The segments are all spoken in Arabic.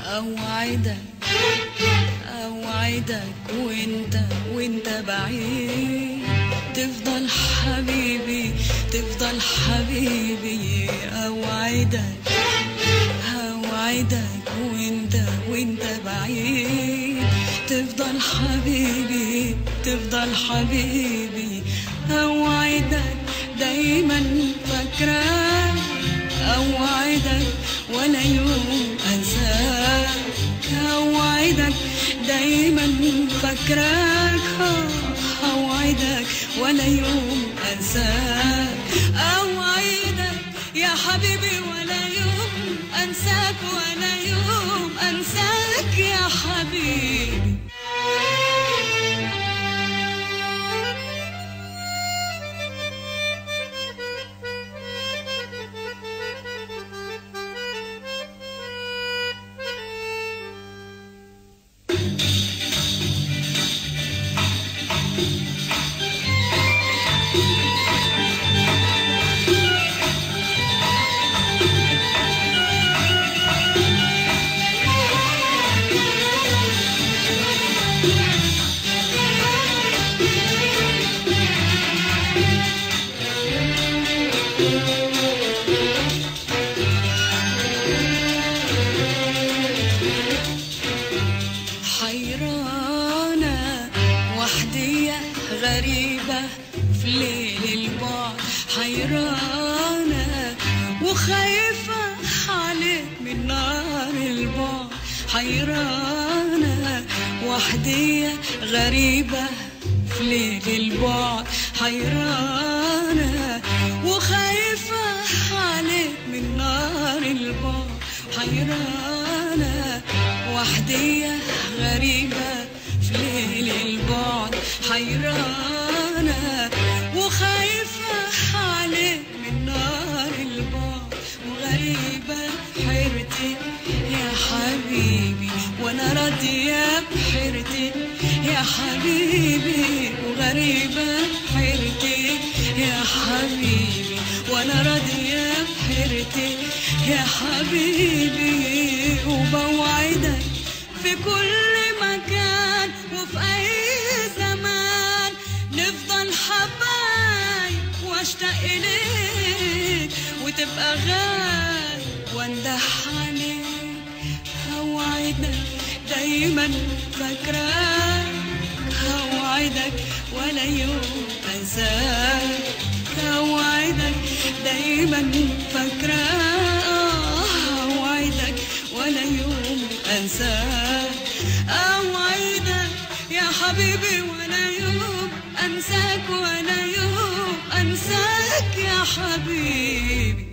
أوعدك وانت بعيد تفضل حبيبي أوعدك وانت بعيد تفضل حبيبي أوعدك دايما فاكراك أوعدك ولا يوم أنساك أوعدك دايما فاكراك أوعدك ولا يوم أنساك أوعدك يا حبيبي ولا يوم أنساك ولا يوم أنساك يا حبيبي غريبة في ليل البعد حيرانة وخايفة عليك من نار البعد حيرانة وحدية غريبة في ليل البعد حيرانة وخايفة عليك من نار البعد حيرانة وحدية غريبة في ليل البعد حيرانة وخايفة عليك من نار البعد وغريبة بحيرتي يا حبيبي وانا راضية بحيرتي يا حبيبي وغريبة بحيرتي يا حبيبي وانا راضية بحيرتي يا حبيبي وبوعدك في كل مكان وفي أي زمان نفضل حبايب واشتاق إليك وتبقى غالي واندح عليك أوعدك دايما فاكراك أوعدك ولا يوم أنساك أوعدك دايما فاكراك أوعدك ولا يوم أنساك أوعدك يا حبيبي ولا يوم أنساك ولا يوم أنساك يا حبيبي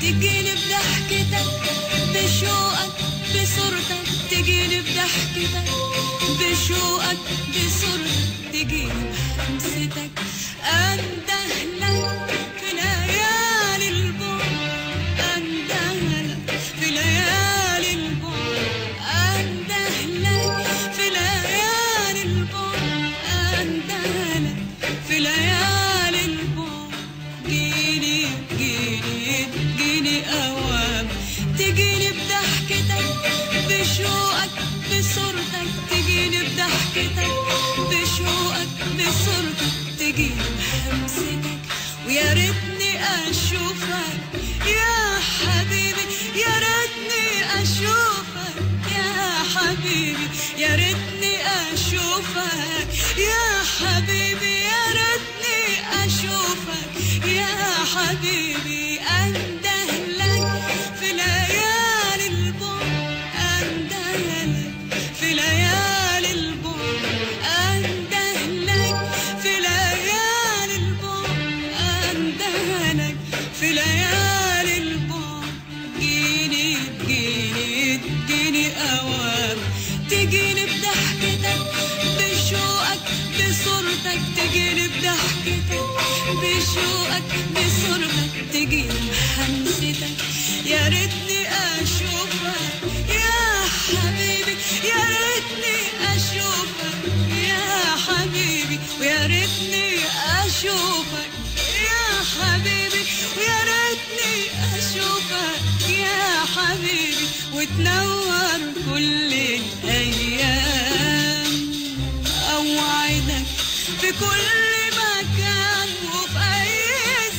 تجيني بضحكتك بشوقك بصورتك تجيني بضحكتك بشوقك بصورتك تجيني بهمستك أندهلك في ليالي البعد أندهلك في ليالي البعد أندهلك في ليالي البعد أندهلك في ليالي البعد جيني أوام تجيني بضحكتك بشوقك بصورتك تجيني بضحكتك بضحكتك بشوقك بصورتك تجيني بهمستك ويا ريتني اشوفك يا حبيبي يا ريتني اشوفك يا حبيبي يا ريتني اشوفك يا حبيبي يا ريتني اشوفك يا حبيبي اندهلك في ليالي البعد اندهلك في ليالي البعد اندهلك في ليالي البعد اندهلك في ليالي البعد تجيني اوام تجيني بضحكتك بشوقك بصورتك تجيني بضحكتك بشوقك بصورتك تجيني بهمستك يا ريتني اشوفك يا حبيبي يا ريتني اشوفك يا حبيبي ويا ريتني اشوفك يا حبيبي ويا ريتني اشوفك يا حبيبي وتنور كل الايام اوعدك في كل مكان وفي اي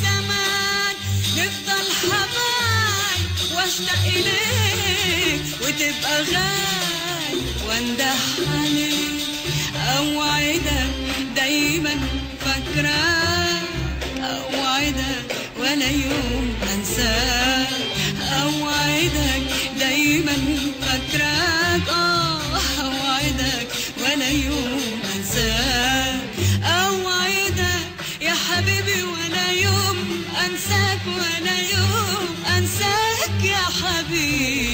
زمان نفضل حبايب واشتاق اليك وتبقى غالي وانده عليك اوعدك دايما فاكراك اوعدك ولا يوم انساك اوعدك دايما فاكراك اوعدك ولا يوم انساك اوعدك يا حبيبي ولا يوم انساك ولا يوم انساك يا حبيبي